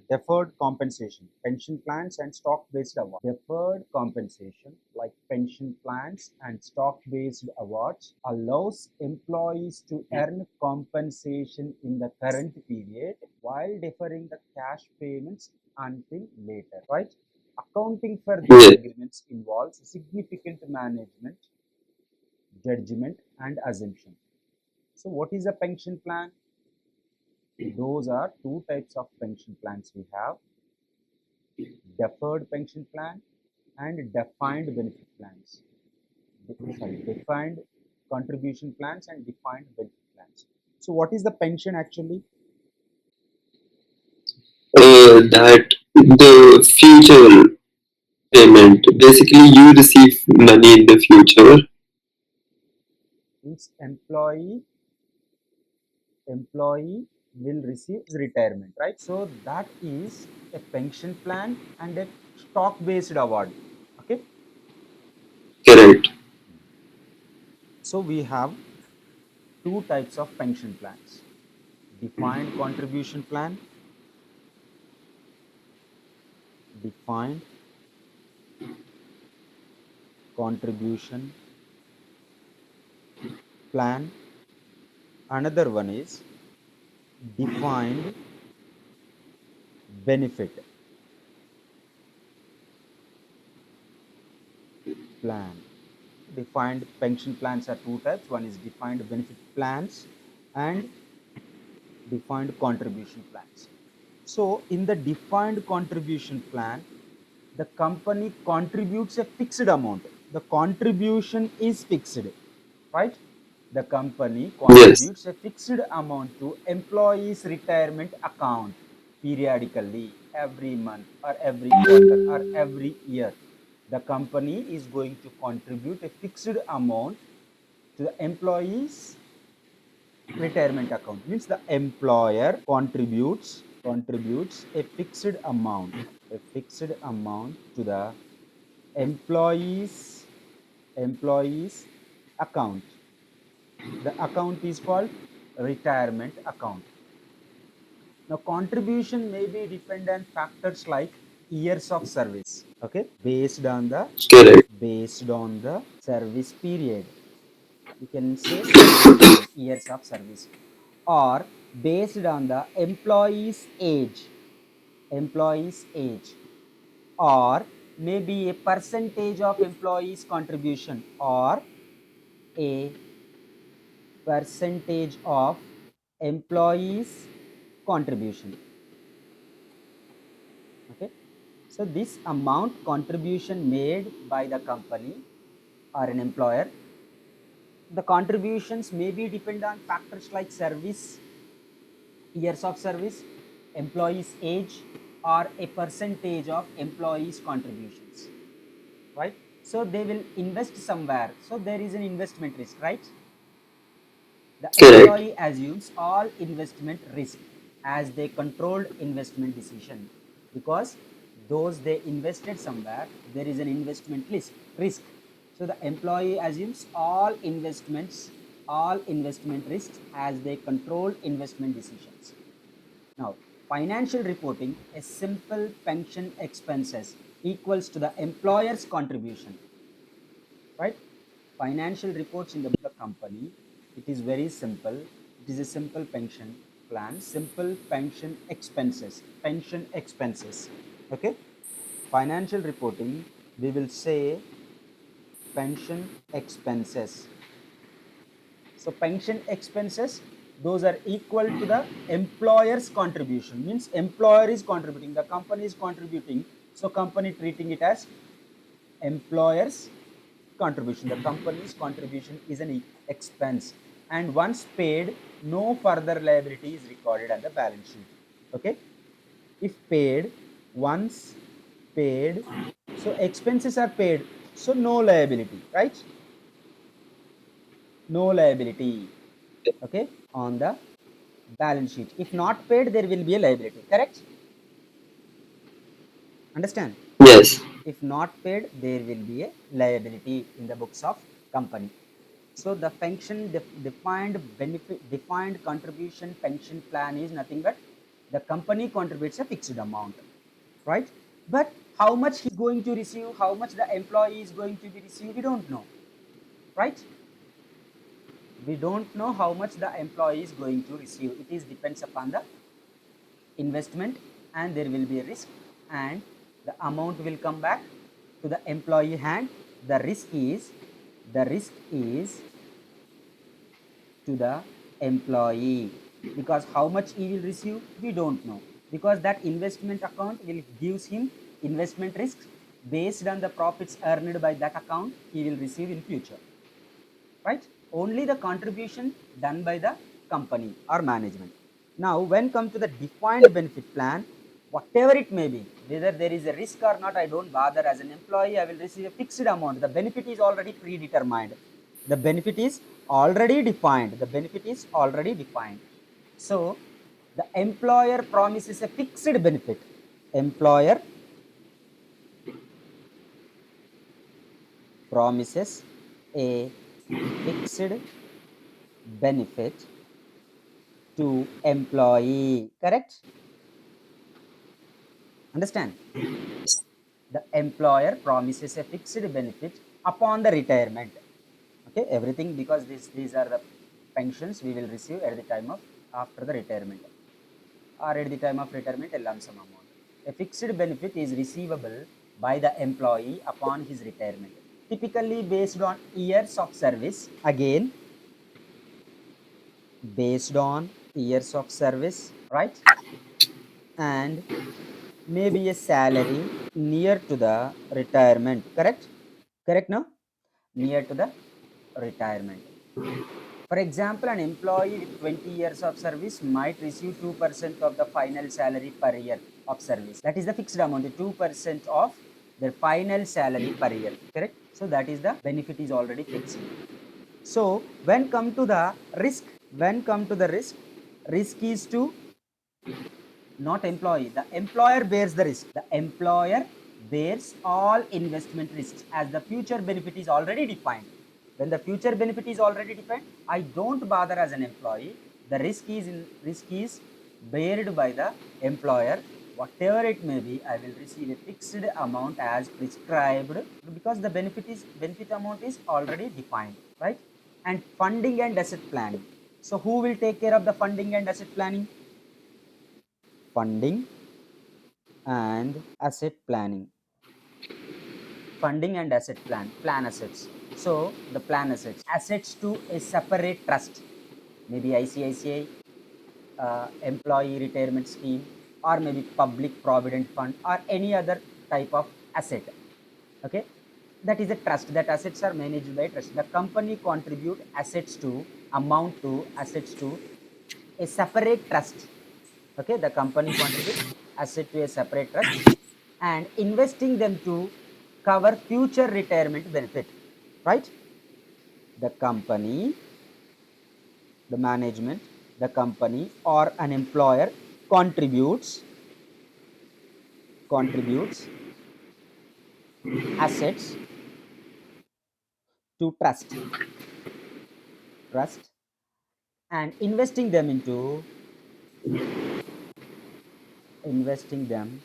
deferred compensation, pension plans and stock-based awards. Deferred compensation, like pension plans and stock-based awards, allows employees to earn compensation in the current period while deferring the cash payments until later, right? Accounting for these Yes. agreements involves significant management, judgment, and assumption. So, what is a pension plan? Those are two types of pension plans we have: deferred pension plan and defined benefit plans. Defined contribution plans and defined benefit plans. So, what is the pension actually? That the future payment, basically you receive money in the future. Each employee will receive his retirement, right? So that is a pension plan and a stock based award. Okay, Correct. so we have two types of pension plans: defined contribution plan, defined contribution plan. Another one is defined benefit plan. Defined pension plans are two types: one is defined benefit plans and defined contribution plans. So, in the defined contribution plan, the company contributes a fixed amount. The contribution is fixed, right? The company Yes. contributes a fixed amount to employees' retirement account periodically, every month or every quarter or every year. The company is going to contribute a fixed amount to the employees' retirement account. Means the employer contributes a fixed amount to the employees employees account. The account is called retirement account. Now contribution may be dependent factors like years of service. Okay, Correct. based on the service period. You can say service period, years of service, or based on the employee's age, or maybe a percentage of employees contribution, or a percentage of employees contribution. Okay, so this amount contribution made by the company or an employer, the contributions may be depend on factors like service, years of service, employees age, or a percentage of employees contributions, right? So they will invest somewhere, so there is an investment risk, right? The Correct. employee assumes all investment risk as they controlled investment decision, because those they invested somewhere, there is an investment risk. So the employee assumes all investment risks as they control investment decisions. Now, financial reporting, a simple pension expenses equals to the employer's contribution, right? Financial reports in the company, it is very simple. It is a simple pension plan, simple pension expenses. Okay, financial reporting, we will say pension expenses. So pension expenses, those are equal to the employer's contribution. Means employer is contributing, the company is contributing, so company treating it as employer's contribution. The company's contribution is an expense, and once paid, no further liability is recorded on the balance sheet. Okay, if paid, once paid, so expenses are paid, so no liability, right? No liability. Okay, on the balance sheet. If not paid, there will be a liability. Correct? Understand? Yes. If not paid, there will be a liability in the books of company. So the function defined contribution pension plan is nothing but The company contributes a fixed amount, right? But how much he's going to receive, how much the employee is going to be received, we don't know, right? We don't know how much the employee is going to receive. It is depends upon the investment, and there will be a risk, and the amount will come back to the employee hand. The risk is to the employee, because how much he will receive we don't know, because that investment account will gives him investment risk. Based on the profits earned by that account, he will receive in future, right? Only the contribution done by the company or management. Now when come to the defined benefit plan, whatever it may be, whether there is a risk or not, I don't bother. As an employee, I will receive a fixed amount. The benefit is already predetermined, the benefit is already defined, the benefit is already defined. So the employer promises a fixed benefit. Employer promises a fixed benefit to employee, correct? Understand? The employer promises a fixed benefit upon the retirement. Okay, everything, because these are the pensions we will receive at the time of after the retirement, or at the time of retirement a lump sum amount. A fixed benefit is receivable by the employee upon his retirement, typically based on years of service. Again, based on years of service, right? And maybe a salary near to the retirement, correct, no? Near to the retirement. For example, an employee with 20 years of service might receive 2% of the final salary per year of service. That is the fixed amount, 2% of their final salary per year, correct? So that is the benefit is already fixed. So when come to the risk, risk is to not employee. The employer bears the risk. The employer bears all investment risks, as the future benefit is already defined. When the future benefit is already defined, I don't bother as an employee. The risk is bared by the employer. Whatever it may be, I will receive a fixed amount as prescribed, because the benefit amount is already defined, right? And funding and asset planning. So who will take care of the funding and asset planning? Funding and asset planning. Funding and asset plan assets. So the plan assets to a separate trust, maybe ICICI employee retirement scheme, or maybe public provident fund, or any other type of asset. Okay, that is a trust. That assets are managed by trust. The company contribute assets to a separate trust. Okay, the company contributes asset to a separate trust and investing them to cover future retirement benefit, right? The company, the management, the company, or an employer contributes assets to trust and investing them into investing them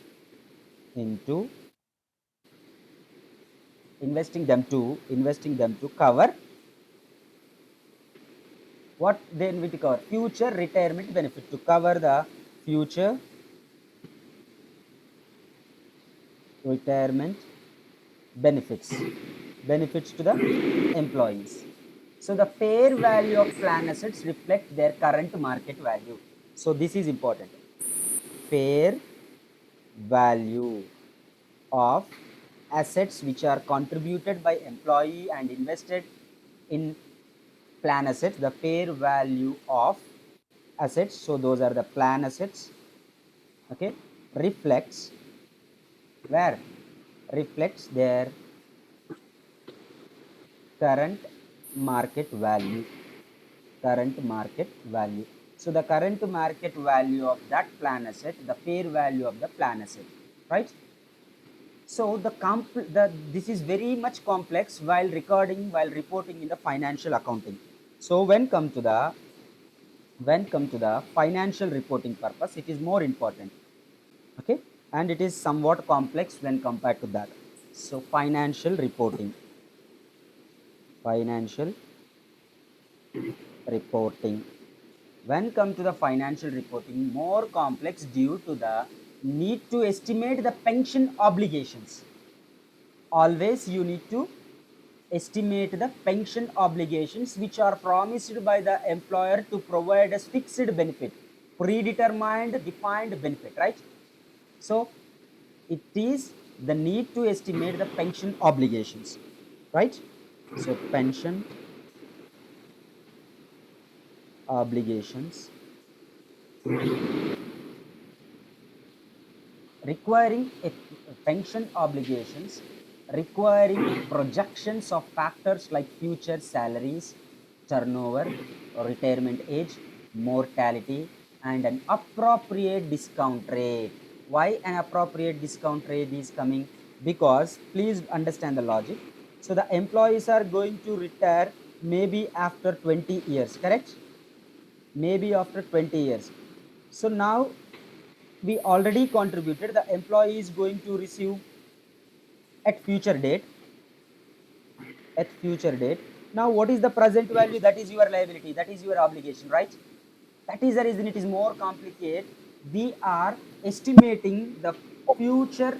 to cover what then we cover future retirement benefit, to cover the future retirement benefits to the employees. So the fair value of plan assets reflect their current market value. So this is important. Fair value of assets which are contributed by employee and invested in plan assets. The fair value of assets, so those are the plan assets, okay, reflects where reflects their current market value. So the current market value of that plan asset, the fair value of the plan asset, right? So this is very much complex while reporting in the financial accounting. So when come to the when come to the financial reporting purpose, it is more important. Okay, and it is somewhat complex when compared to that. So financial reporting, financial reporting, when come to the financial reporting, more complex due to the need to estimate the pension obligations. Always you need to estimate the pension obligations which are promised by the employer to provide a fixed benefit, predetermined defined benefit, right? So it is the need to estimate the pension obligations, right? So pension obligations, requiring a pension obligations, requiring projections of factors like future salaries, turnover, retirement age, mortality, and an appropriate discount rate. Why an appropriate discount rate is coming? Because please understand the logic. So the employees are going to retire maybe after 20 years, correct? Maybe after 20 years. So now we already contributed, the employee is going to receive at future date, at future date. Now what is the present value? That is your liability, that is your obligation, right? That is the reason it is more complicated. We are estimating the future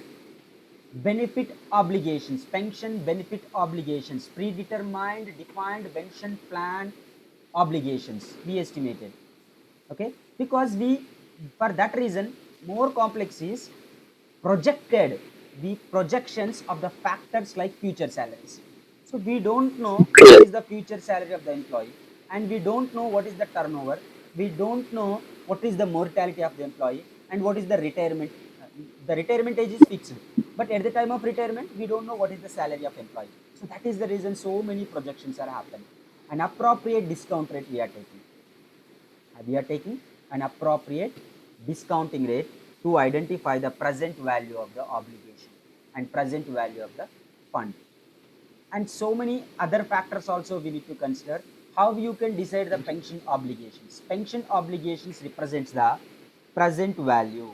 benefit obligations, pension benefit obligations, predetermined defined pension plan obligations we estimated. Okay, because we, for that reason, more complex is projected, the projections of the factors like future salaries. So we don't know what Correct. is the future salary of the employee, and we don't know what is the turnover, we don't know what is the mortality of the employee, and what is the retirement. The retirement age is fixed, but at the time of retirement we don't know what is the salary of employee. So that is the reason so many projections are happening. An appropriate discount rate we are taking, we are taking an appropriate discounting rate to identify the present value of the obligation and present value of the fund. And so many other factors also we need to consider. How you can decide the pension obligations? Pension obligations represents the present value.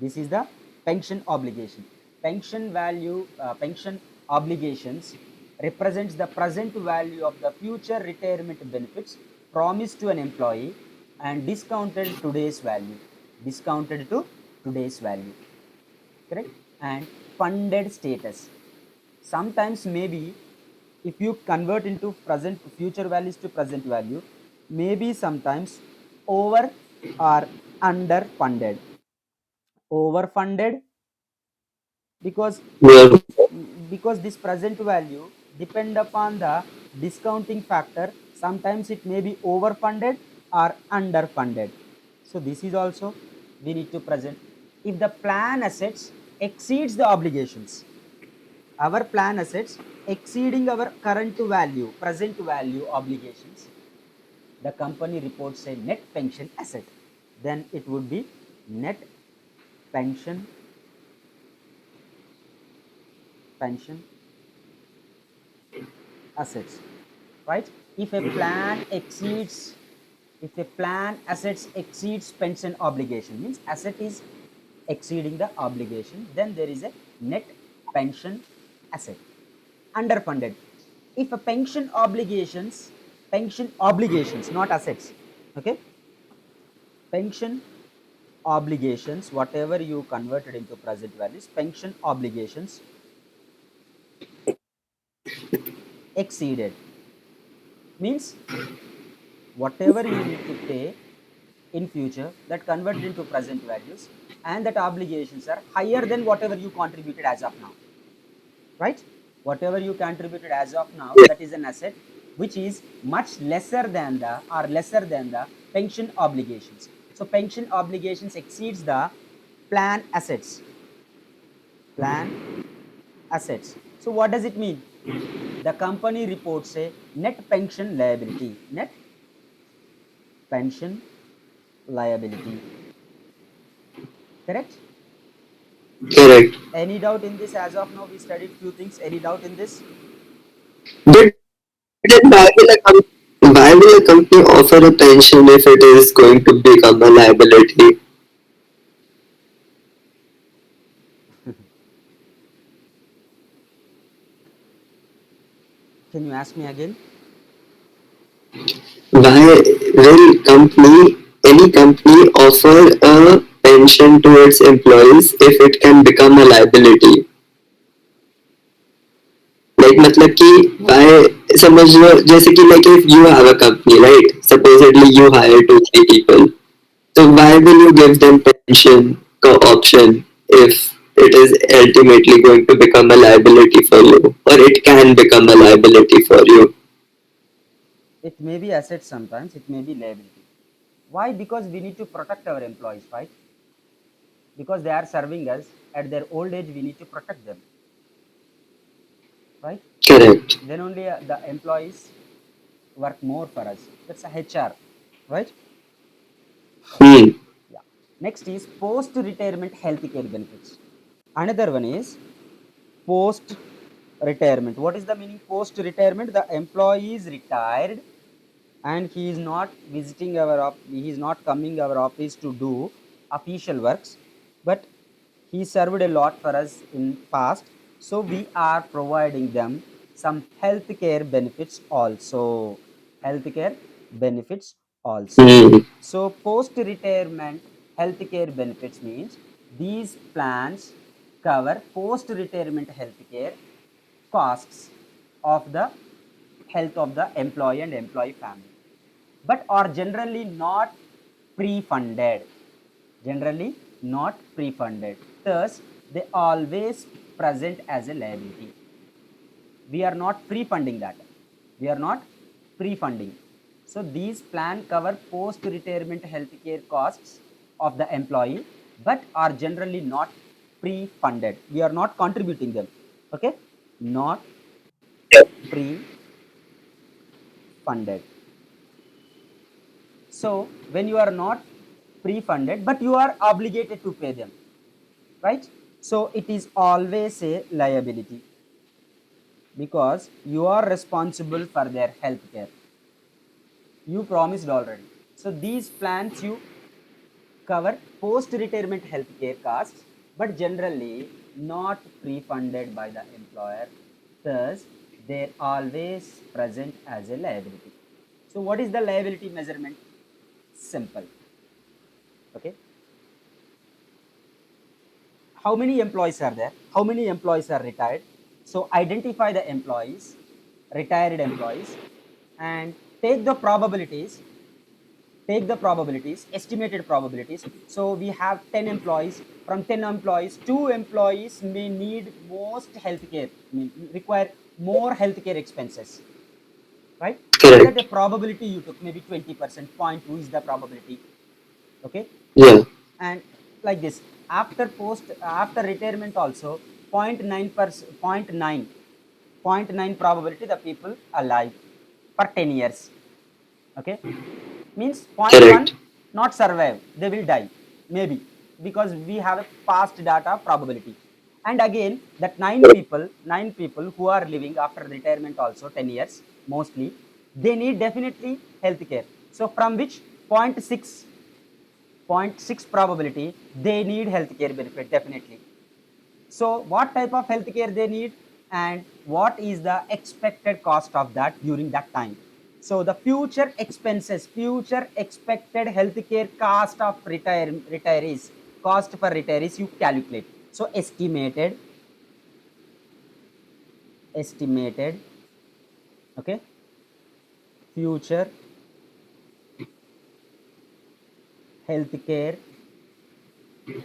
This is the pension obligation. Pension value, pension obligations represents the present value of the future retirement benefits promised to an employee and discounted today's value. Discounted to today's value, correct? And funded status. Sometimes maybe if you convert into present future values to present value, maybe sometimes over or underfunded. Overfunded because Yeah. this present value depend upon the discounting factor. Sometimes it may be overfunded or underfunded. So this is also we need to present. If the plan assets exceeds the obligations, our plan assets exceeding our current value, present value obligations, the company reports a net pension asset. Then it would be net pension, pension assets, right? If a plan exceeds, if a plan assets exceeds pension obligation, means asset is exceeding the obligation, then there is a net pension asset. Underfunded, if a pension obligations, not assets, okay, pension obligations, whatever you converted into present values, pension obligations exceeded, means whatever you need to pay in future that converted into present values, and that obligations are higher than whatever you contributed as of now, right? Whatever you contributed as of now, Yeah. that is an asset which is much lesser than the, or lesser than the pension obligations. So pension obligations exceeds the plan assets, plan assets. So what does it mean? The company reports a net pension liability, net pension liability, correct? Correct. Any doubt in this? As of now we studied few things. Any doubt in this? But then why will the company offer a pension if it is going to become a liability? Can you ask me again? Why will any company offer a pension to its employees if it can become a liability? Like मतलब कि why समझ लो जैसे कि like if you have a company, right, supposedly you hire 2 3 people, so why will you give them pension option if it is ultimately going to become a liability for you, or it can become a liability for you? It may be asset sometimes, it may be liability. Why? Because we need to protect our employees, right? Because they are serving us at their old age, we need to protect them, right? Correct. Then only the employees work more for us. That's a HR, right? Hmm. Yeah. Next is post retirement healthcare benefits. Another one is post retirement. What is the meaning post retirement? The employee is retired and he is not visiting he is not coming our office to do official works, but he served a lot for us in past, so we are providing them some healthcare benefits also. Healthcare benefits also. Hmm. So post retirement healthcare benefits means these plans cover post retirement healthcare costs of the health of the employee and employee family, but are generally not pre-funded. Generally not pre-funded. Thus, they always present as a liability. We are not pre-funding that. We are not pre-funding. So these plan cover post-retirement healthcare costs of the employee, but are generally not pre-funded. We are not contributing them. Okay, not pre-funded. So when you are not pre-funded, but you are obligated to pay them, right? So it is always a liability because you are responsible for their health care. You promised already. So these plans you cover post-retirement health care costs, but generally not pre-funded by the employer. Thus, they're always present as a liability. So what is the liability measurement? Simple. Okay. How many employees are there? How many employees are retired? So identify the employees, retired employees, and take the probabilities. Take the probabilities, estimated probabilities. So we have 10 employees. From 10 employees, 2 employees may need most healthcare, require more healthcare expenses, right? Is that a Correct. probability you took? Maybe 20%, 0.2 is the probability. Okay. Yeah. And like this, after retirement also 0.9%, 0.9 probability the people alive for 10 years. Okay, means zero point 0.1 Correct. not survive, they will die maybe, because we have a past data probability. And again that 9 people who are living after retirement also 10 years mostly, they need definitely healthcare. So from which 0.6, 0.6 probability they need healthcare benefit definitely. So what type of healthcare they need and what is the expected cost of that during that time? So the future expenses, future expected healthcare cost of retirees, cost for retirees you calculate. So estimated, okay, future healthcare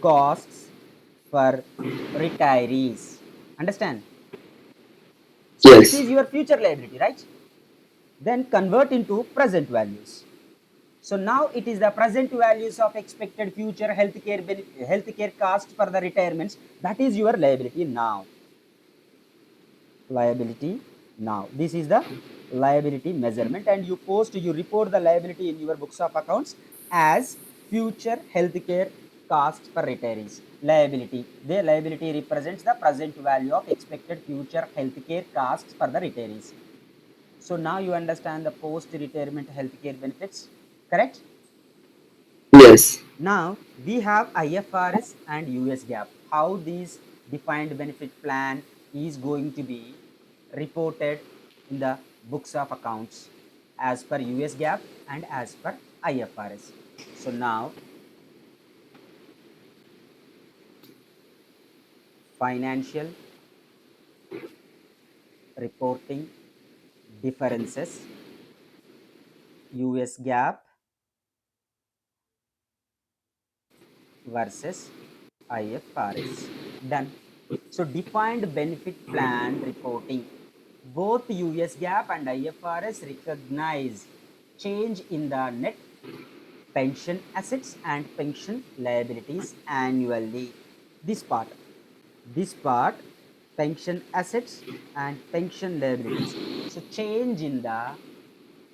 costs for retirees. Understand? So this Yes. is your future liability, right? Then convert into present values. So now it is the present values of expected future healthcare cost for the retirements. That is your liability now. Liability now. This is the liability measurement, and you report the liability in your books of accounts as future healthcare cost for retirees. Liability. The liability represents the present value of expected future healthcare costs for the retirees. So now you understand the post-retirement healthcare benefits, correct? Yes. Now we have IFRS and US GAAP. How these defined benefit plan is going to be reported in the books of accounts as per US GAAP and as per IFRS. So now financial reporting differences, US GAAP versus IFRS. Done. So defined benefit plan reporting. Both US GAAP and IFRS recognize change in the net pension assets and pension liabilities annually. This part, pension assets and pension liabilities. So change in the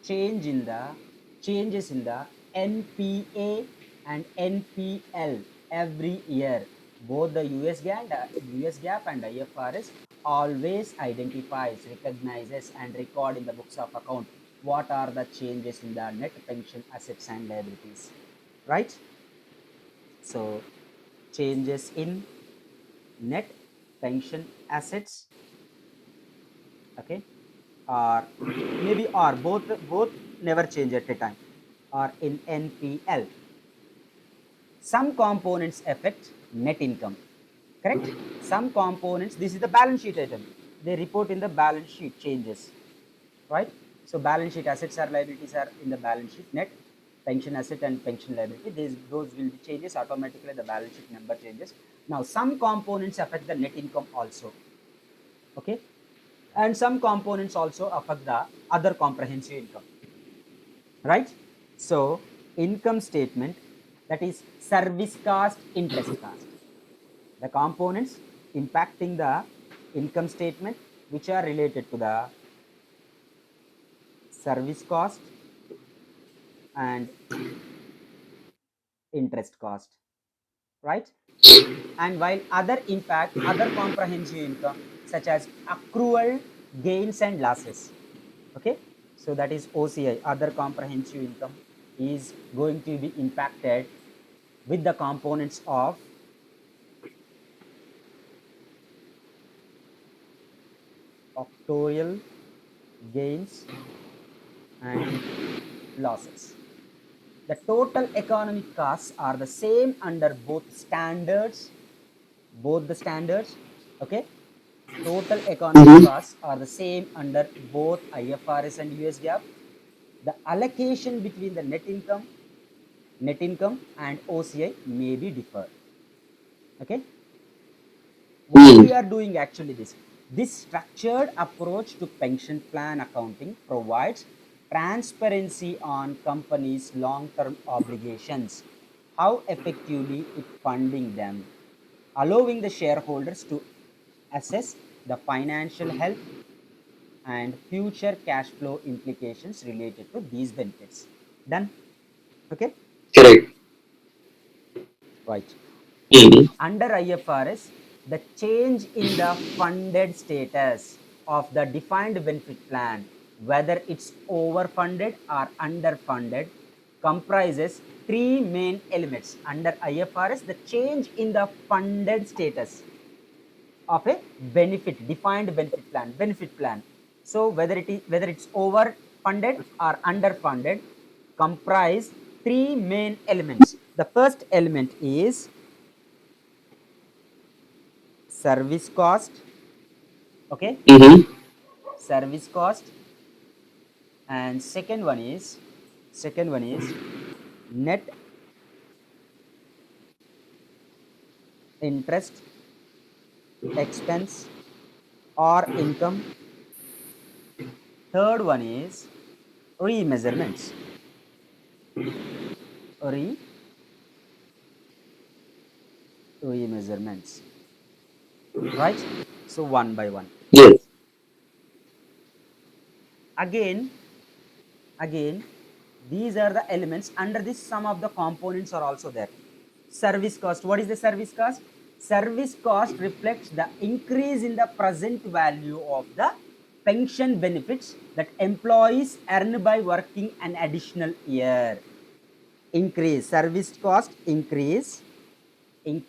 changes in the NPA and NPL every year. Both the US GAAP and IFRS always identifies, recognizes, and record in the books of account what are the changes in the net pension assets and liabilities, right? So changes in net pension assets, okay, or maybe or both never change at a time, or in NPL. Some components affect net income, correct? Some components, this is the balance sheet item, they report in the balance sheet changes, right? So balance sheet assets or liabilities are in the balance sheet, net pension asset and pension liability, those will be changes automatically, the balance sheet number changes. Now some components affect the net income also, okay, and some components also affect the other comprehensive income, right? So income statement, that is service cost, interest cost, the components impacting the income statement which are related to the service cost and interest cost, right? And while other comprehensive income such as accrual gains and losses, okay, so that is OCI, other comprehensive income, is going to be impacted with the components of actuarial gains and losses. The total economic costs are the same under both the standards, okay. Total economic Mm-hmm. costs are the same under both IFRS and US GAAP. The allocation between the net income and OCI may be differ, okay. Why we Mm. are doing actually this structured approach to pension plan accounting provides transparency on companies long term obligations, how effectively it funding them, allowing the shareholders to assess the financial health and future cash flow implications related to these benefits. Done. Okay, Correct. right. Mm. Under IFRS, the change in the funded status of the defined benefit plan, whether it's overfunded or underfunded, comprises three main elements. Under IFRS, the change in the funded status of a benefit plan. So whether it's overfunded or underfunded, comprise three main elements. The first element is service cost, okay, Mm-hmm. service cost, and second one is net interest expense or income. Third one is remeasurements, re remeasurements, right? So one by one, Yes. again these are the elements. Under this, some of the components are also there. Service cost, what is the service cost? Service cost reflects the increase in the present value of the pension benefits that employees earn by working an additional year. Increase service cost increases it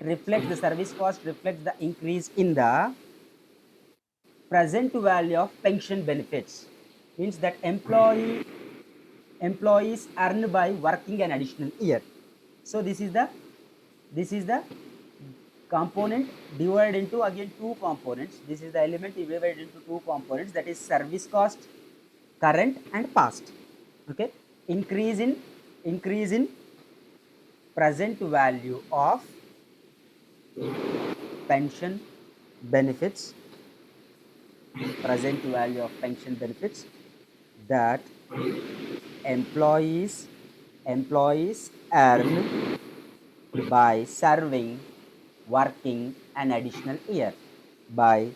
reflects the service cost reflects the increase in the present value of pension benefits, means that employees earn by working an additional year. So this is the component divided into again two components. This is the element divided into two components, that is service cost current and past. Okay, increase in present value of pension benefits, present value of pension benefits that employees earn by working an additional year, by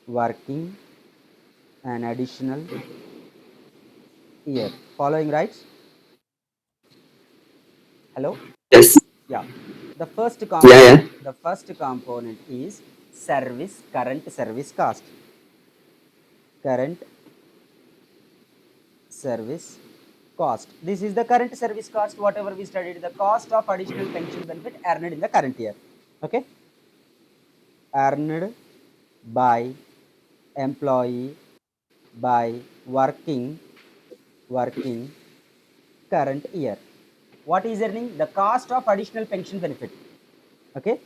working an additional year. Following, right? Hello? Yes. Yeah. The first Yeah, yeah. component, the first component is current service cost. Current service cost. This is the current service cost, whatever we studied, the cost of additional pension benefit earned in the current year. Okay, earned by employee by working current year. What is earning? The cost of additional pension benefit. Okay,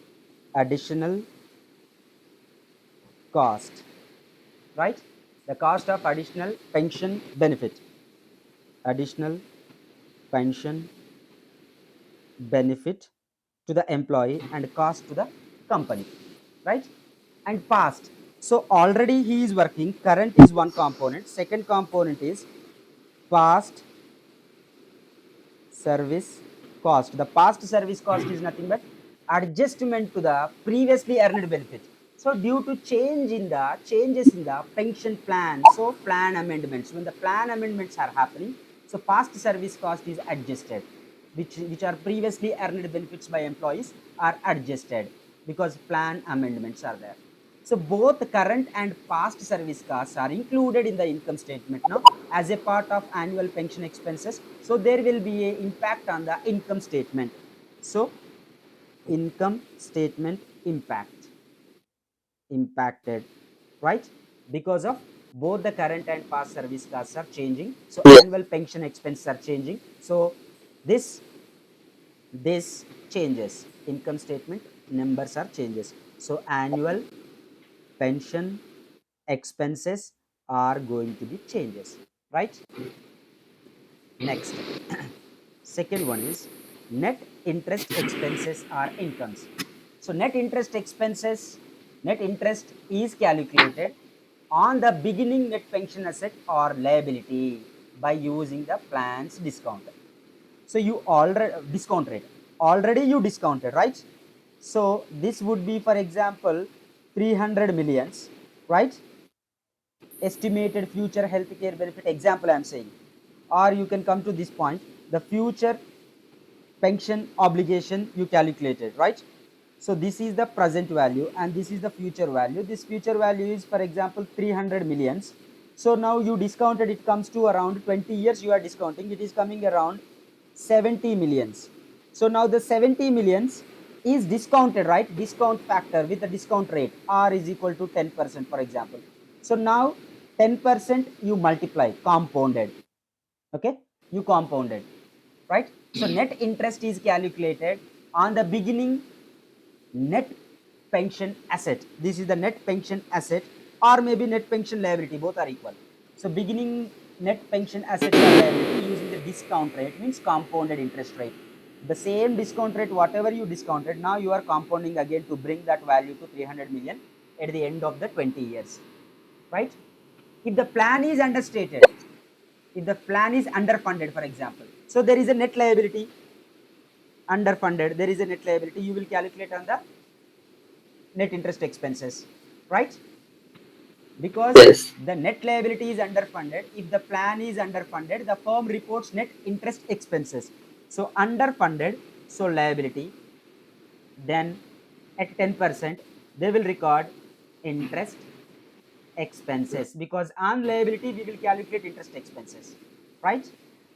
additional cost, right? The cost of additional pension benefit, additional pension benefit to the employee and cost to the company, right? And past, so already he is working, current is one component, second component is past service cost. The past service cost is nothing but adjustment to the previously earned benefit. So due to changes in the pension plan, so plan amendments, when the plan amendments are happening, so past service cost is adjusted, which are previously earned benefits by employees are adjusted because plan amendments are there. So both current and past service costs are included in the income statement now as a part of annual pension expenses. So there will be a impact on the income statement. So income statement impacted, right? Because of both the current and past service costs are changing. So Yeah. annual pension expenses are changing. So this changes, income statement numbers are changes. So annual pension expenses are going to be changes, right? Next, second one is net interest expenses are incomes. So net interest is calculated on the beginning net pension asset or liability by using the plan's discount. So you already discount rate, already you discounted, right? So this would be, for example, 300 millions, right? Estimated future healthcare benefit example I am saying, or you can come to this point, the future pension obligation you calculated, right? So this is the present value and this is the future value. This future value is, for example, 300 millions. So now you discounted, it comes to around 20 years you are discounting, it is coming around 70 millions. So now the 70 millions is discounted, right? Discount factor with the discount rate r is equal to 10%, for example. So now 10% you multiply, compounded. Okay, you compounded, right? So net interest is calculated on the beginning net pension asset. This is the net pension asset or maybe net pension liability, both are equal. So beginning net pension asset or liability using the discount rate, means compounded interest rate. The same discount rate, whatever you discounted, now you are compounding again to bring that value to 300 million at the end of the 20 years, right? If the plan is understated, if the plan is underfunded, for example, so there is a net liability, underfunded, there is a net liability, you will calculate on the net interest expenses, right? Because Yes. the net liability is underfunded, if the plan is underfunded, the firm reports net interest expenses. So underfunded, so liability, Then at 10%, they will record interest expenses, because on liability we will calculate interest expenses, right?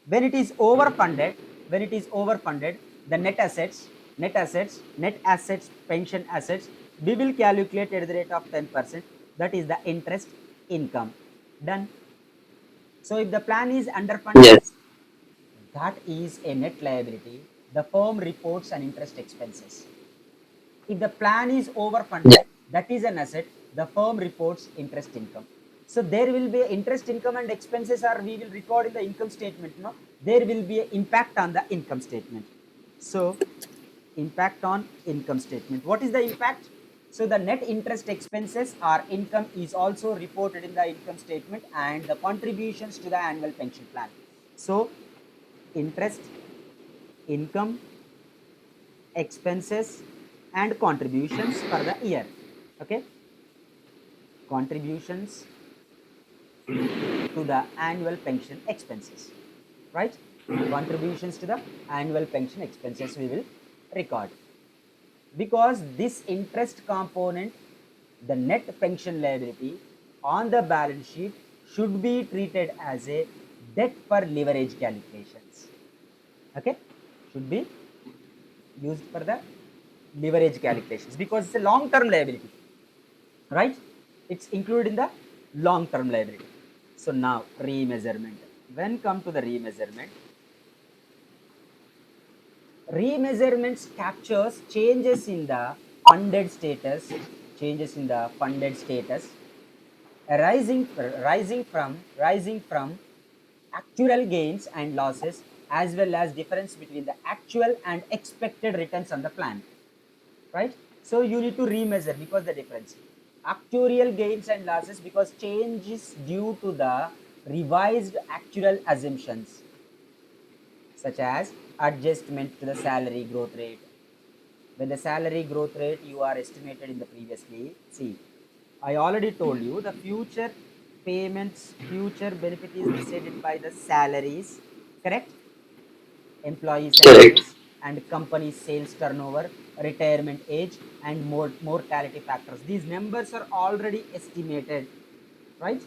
When it is overfunded, the net assets, pension assets, we will calculate at the rate of 10%. That is the interest income. Done. So if the plan is underfunded, Yes. that is a net liability. The firm reports an interest expenses. If the plan is Yeah. overfunded, that is an asset, the firm reports interest income. So there will be interest income and expenses are we will record in the income statement. No, there will be an impact on the income statement. So impact on income statement. What is the impact? So the net interest expenses or income is also reported in the income statement, and the contributions to the annual pension plan. So interest, income, expenses and contributions for the year. Okay, contributions to the annual pension expenses, right? Contributions to the annual pension expenses we will record, because this interest component, the net pension liability on the balance sheet, should be treated as a debt for leverage calculations. Okay, should be used for the leverage calculations because it's a long term liability, right? It's included in the long term liability. So now remeasurement. When come to the remeasurement, remeasurements captures changes in the funded status arising from actual gains and losses, as well as difference between the actual and expected returns on the plan, right? So you need to remeasure because the difference. Actuarial gains and losses because change is due to the revised actual assumptions, such as adjustment to the salary growth rate. When the salary growth rate you are estimated in the previously, see, I already told you the future payments, future benefit is decided by the salaries, correct? Employee Correct. salaries and company sales turnover, retirement age, and mortality factors. These numbers are already estimated, right?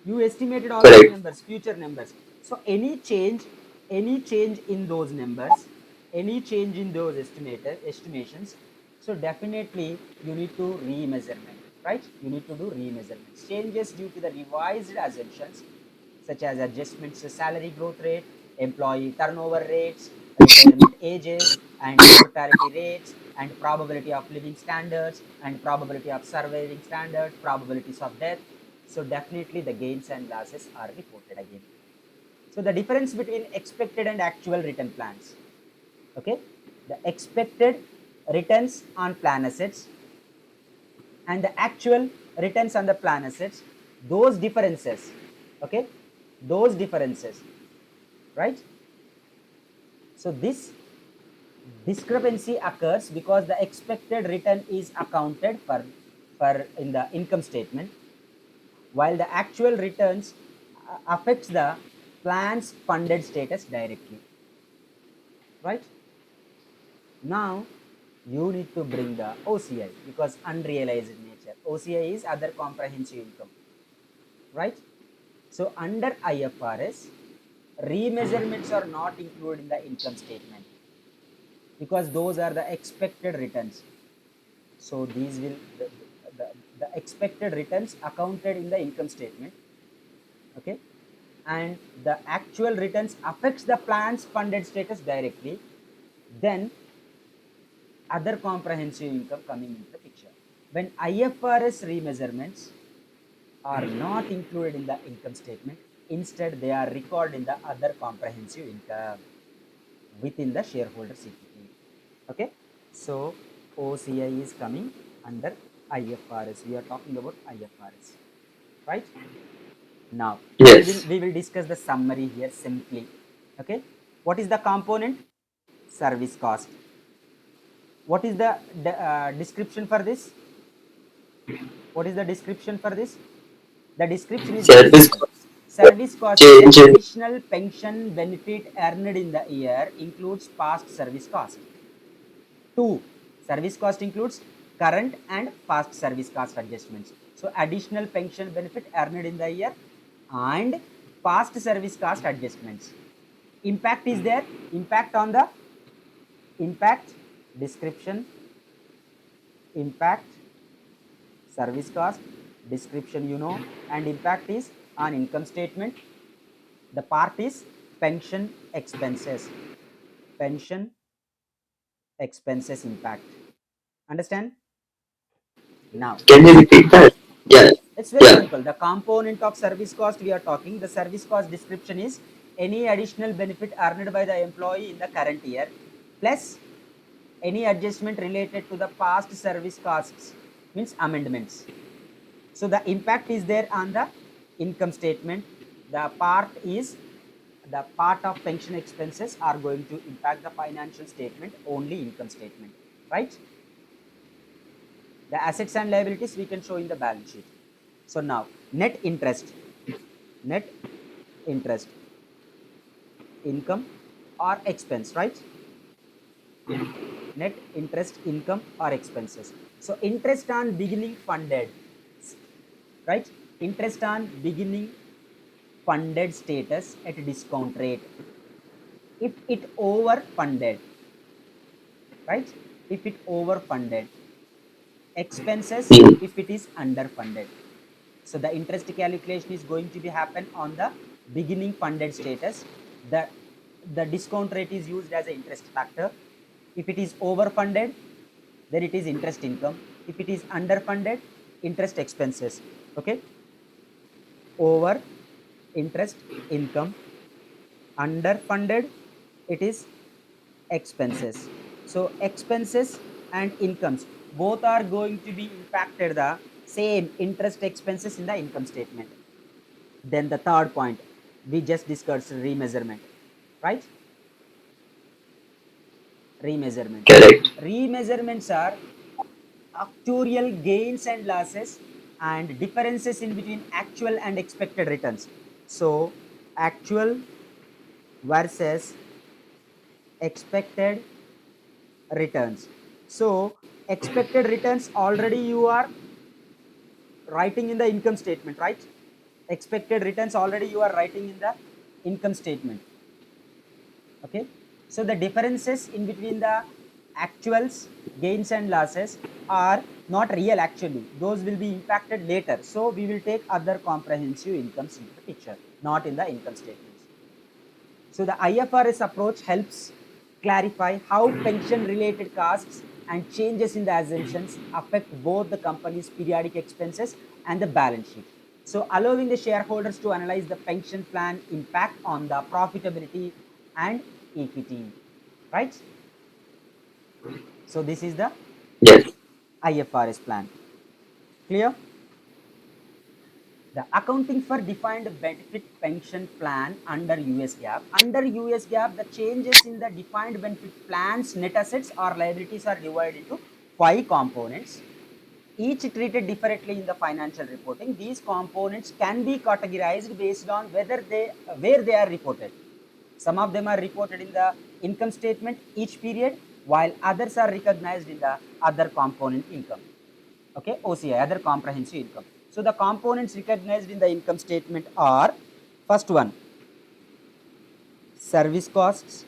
You estimated all these Correct. numbers, future numbers. So any change in those numbers, any change in those estimations, so definitely you need to remeasurement, right? You need to do remeasurements. Changes due to the revised assumptions, such as adjustments to salary growth rate, employee turnover rates, retirement ages, and mortality rates, and probability of living standards, and probability of surviving standards, probabilities of death. So definitely the gains and losses are reported again. So the difference between expected and actual return plans. Okay, the expected returns on plan assets and the actual returns on the plan assets, those differences, okay, those differences, right? So this discrepancy occurs because the expected return is accounted for in the income statement, while the actual returns affects the plan's funded status directly, right? Now you need to bring the OCI, because unrealized nature. OCI is other comprehensive income, right? So under IFRS, remeasurements are not included in the income statement because those are the expected returns. So these will the, the expected returns accounted in the income statement, okay, and the actual returns affects the plan's funded status directly. Then other comprehensive income coming into the picture. When IFRS remeasurements are not included in the income statement, instead they are recorded in the other comprehensive income within the shareholders equity. Okay, so OCI is coming under IFRS. We are talking about IFRS, right? Now Yes. we will discuss the summary here simply. Okay, what is the component? Service cost. What is the description for this? What is the description for this? The description is very Service simple. cost Service cost is the change in. additional pension benefit earned in the year, includes past service cost. Two, Service cost includes current and past service cost adjustments. So additional pension benefit earned in the year and past service cost adjustments. Impact is there. Impact on the impact description, impact service cost description, you know, and impact is on income statement. The part is pension expenses, pension expenses impact. Understand? Now Can you repeat that? Yeah. it's very Yeah. simple. The component of service cost we are talking, the service cost description is any additional benefit earned by the employee in the current year plus any adjustment related to the past service costs, means amendments. So the impact is there on the income statement. The part is the part of pension expenses are going to impact the financial statement, only income statement, right? The assets and liabilities we can show in the balance sheet. So now net interest income or expense, right? Net interest income or expenses. So interest on beginning funded, right? Interest on beginning funded status at discount rate if it overfunded, right? If it overfunded. Expenses Hmm. if it is underfunded. So the interest calculation is going to be happen on the beginning funded status. The discount rate is used as an interest factor. If it is overfunded, then it is interest income. If it is underfunded, interest expenses. Okay. Over interest income, underfunded, it is expenses. So expenses and incomes both are going to be impacted the same interest expenses in the income statement. Then the third point we just discussed, remeasurement, right? Remeasurements. Correct. Remeasurements are actuarial gains and losses and differences in between actual and expected returns. So actual versus expected returns. So expected returns already you are writing in the income statement, right? Expected returns already you are writing in the income statement. Okay. So the differences in between the actuals, gains and losses are not real actually. Those will be impacted later. So we will take other comprehensive incomes into the picture, not in the income statements. So the IFRS approach helps clarify how pension related costs and changes in the assumptions affect both the company's periodic expenses and the balance sheet. So allowing the shareholders to analyze the pension plan impact on the profitability and equity, right? So this is the Yes. IFRS plan. Clear? The accounting for defined benefit pension plan under US GAAP. Under US GAAP, the changes in the defined benefit plan's net assets or liabilities are divided into 5 components, each treated differently in the financial reporting. These components can be categorized based on where they are reported. Some of them are reported in the income statement each period, while others are recognized in the other component income. Okay, OCI, other comprehensive income. So the components recognized in the income statement are, first one, service costs.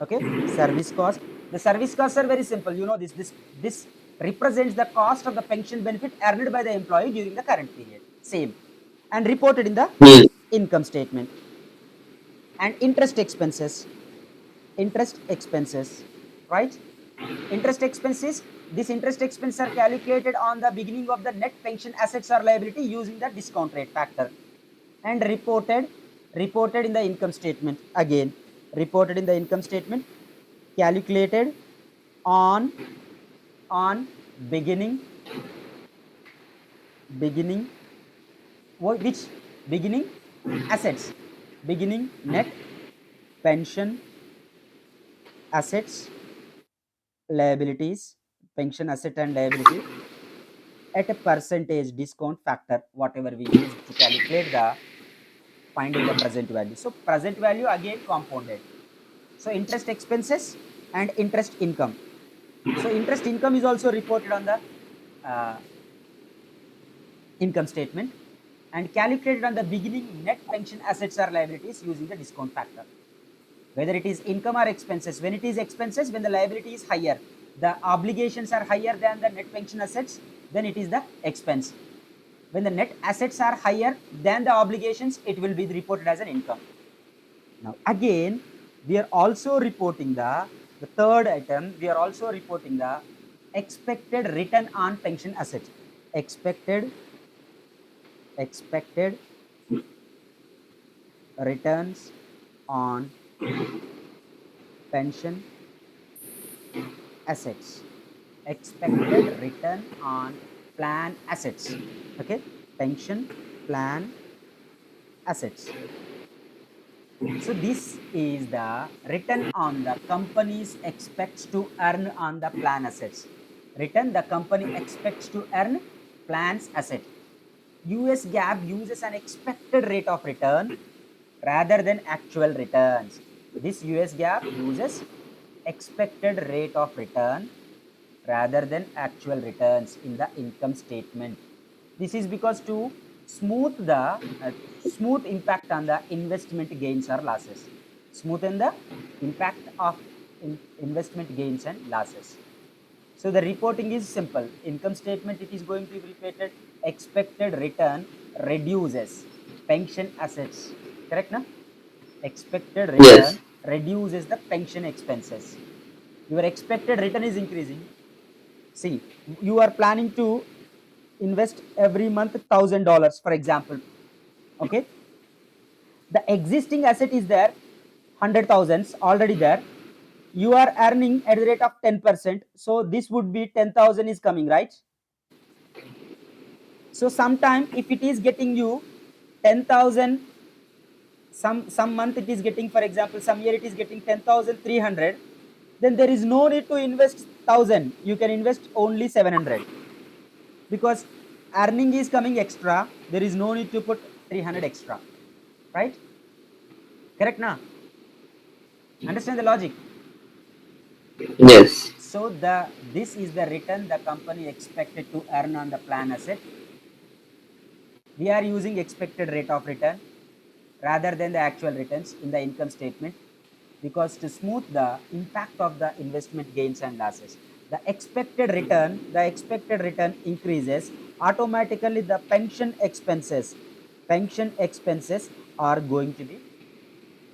Okay, service cost. The service costs are very simple. You know this represents the cost of the pension benefit earned by the employee during the current period. Same, and reported in the Hmm. income statement. And interest expenses. Interest expenses, right? Interest expenses. These interest expenses are calculated on the beginning of the net pension assets or liability using the discount rate factor, and reported in the income statement. Again, reported in the income statement, calculated on beginning beginning which beginning assets, beginning net pension assets, liabilities, pension asset and liability at a percentage discount factor, whatever we use to calculate the finding the present value. So present value again compounded. So interest expenses and interest income. So interest income is also reported on the income statement and calculated on the beginning net pension assets or liabilities using the discount factor. Whether it is income or expenses, when it is expenses, when the liability is higher, the obligations are higher than the net pension assets, then it is the expense. When the net assets are higher than the obligations, it will be reported as an income. Now again, we are also reporting the third item, we are also reporting the expected return on pension assets. Expected returns on pension assets. Expected return on plan assets. Okay, pension plan assets. So this is the return on the company's expects to earn on the plan assets. Return the company expects to earn plans asset. US GAAP uses an expected rate of return rather than actual returns. This US GAAP uses expected rate of return rather than actual returns in the income statement. This is because to smooth impact on the investment gains or losses. Smoothen the impact of investment gains and losses. So the reporting is simple. Income statement, it is going to be repeated. Expected return reduces pension assets. Correct, na? Expected return Yes. reduces the pension expenses. Your expected return is increasing. See, you are planning to invest every month $1,000, for example. Okay, the existing asset is there, 100,000 already there. You are earning at the rate of 10%, so this would be 10,000 is coming, right? So sometime if it is getting you 10,000, some month it is getting, for example, some year it is getting 10,300, then there is no need to invest 1,000. You can invest only 700 because earning is coming extra. There is no need to put 300 extra, right? Correct, na? Understand the logic? Yes. So this is the return the company expected to earn on the plan asset. We are using expected rate of return rather than the actual returns in the income statement because to smooth the impact of the investment gains and losses. The expected return increases automatically. The pension expenses are going to be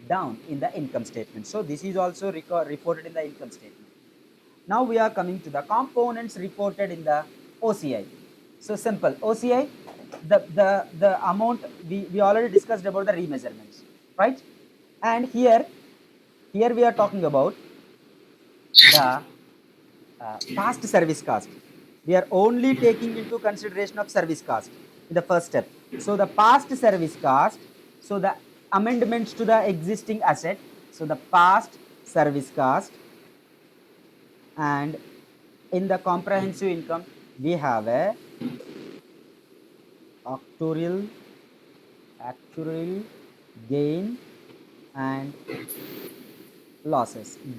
down in the income statement. So this is also reported in the income statement. Now we are coming to the components reported in the OCI. So simple OCI, the amount we already discussed about the remeasurements, right? And here we are talking about the past service cost. We are only taking into consideration of service cost in the first step. So the past service cost, so the amendments to the existing asset, so the past service cost, and in the comprehensive income we have a actuarial gain and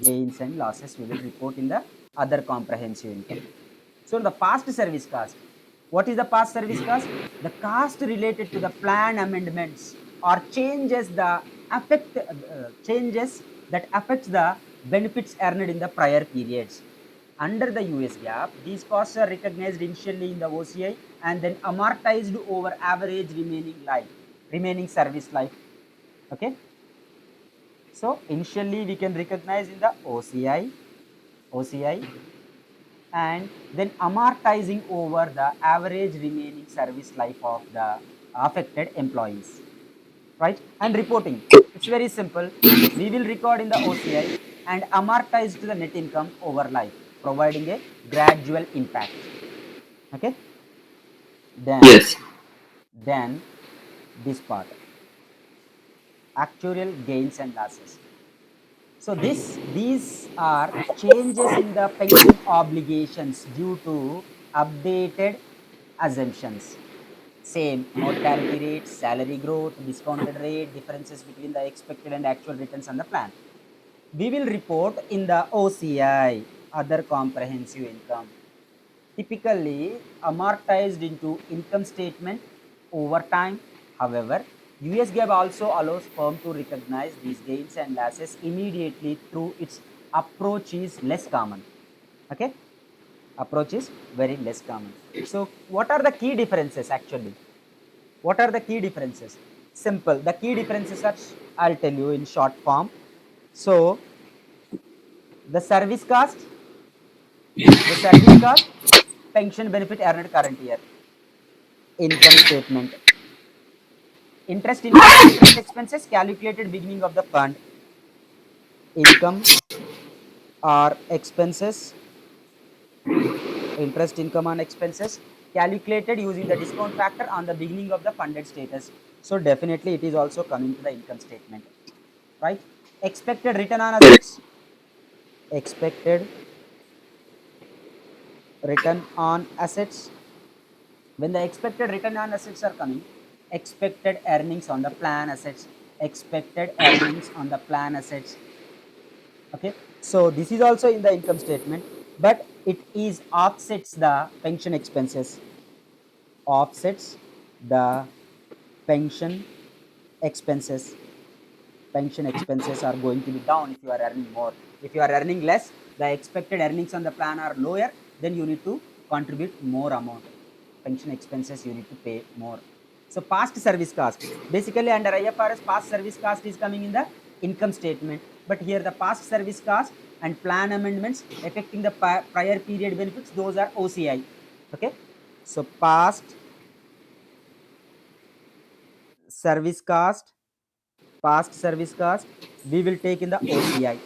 gains and losses we will report in the other comprehensive income. So the past service cost, what is the past service cost? The cost related to the plan amendments or changes that affects the benefits earned in the prior periods. Under the US GAAP, these costs are recognized initially in the OCI and then amortized over average remaining service life. Okay. So initially we can recognize in the OCI and then amortizing over the average remaining service life of the affected employees, right? And reporting, it's very simple. We will record in the OCI and amortize to the net income over life, providing a gradual impact. Okay, then Yes. this part, actuarial gains and losses. So these are changes in the pension obligations due to updated assumptions. Same mortality rate, salary growth, discounted rate, differences between the expected and actual returns on the plan. We will report in the OCI. other comprehensive income, typically amortized into income statement over time. However, US GAAP also allows firm to recognize these gains and losses immediately through its approach is less common. Okay, approach is very less common. So what are the key differences actually? What are the key differences? Simple. The key differences are, I'll tell you in short form. So the service cost, pension benefit earned current year, income statement, interest income and interest expenses calculated beginning of the fund, income or expenses, interest income and expenses calculated using the discount factor on the beginning of the funded status. So definitely it is also coming to the income statement, right? Expected return on assets, expected return on assets. When the expected return on assets are coming, expected earnings on the plan assets, expected earnings on the plan assets. Okay, so this is also in the income statement, but it is offsets the pension expenses, offsets the pension expenses. Pension expenses are going to be down if you are earning more. If you are earning less, the expected earnings on the plan are lower, then you need to contribute more amount. Pension expenses you need to pay more. So past service cost, basically under IFRS, past service cost is coming in the income statement, but here the past service cost and plan amendments affecting the prior period benefits, those are OCI. Okay, so past service cost, we will take in the OCI.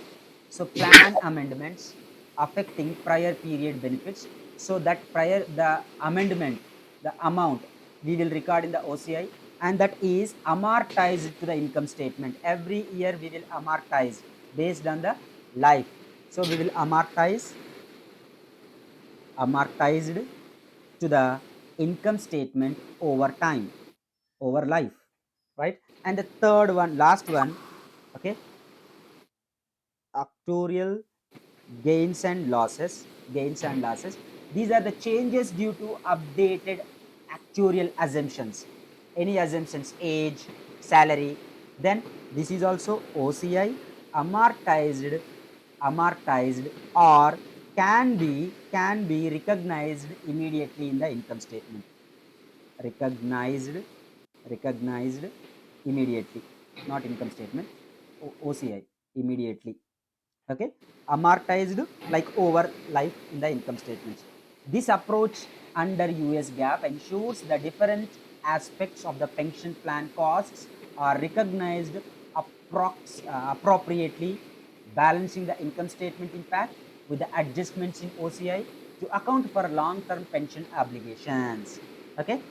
So plan amendments affecting prior period benefits, so that the amendment, the amount we will record in the OCI, and that is amortized to the income statement. Every year we will amortize based on the life. So we will amortized to the income statement over time, over life, right? And the third one, last one, okay, actuarial gains and losses. These are the changes due to updated actuarial assumptions. Any assumptions, age, salary. Then this is also OCI, amortized or can be recognized immediately in the income statement. Recognized immediately, not income statement. OCI, immediately. Okay, amortized like over life in the income statements. This approach under US GAAP ensures the different aspects of the pension plan costs are recognized appropriately, balancing the income statement impact with the adjustments in OCI to account for long-term pension obligations. Okay,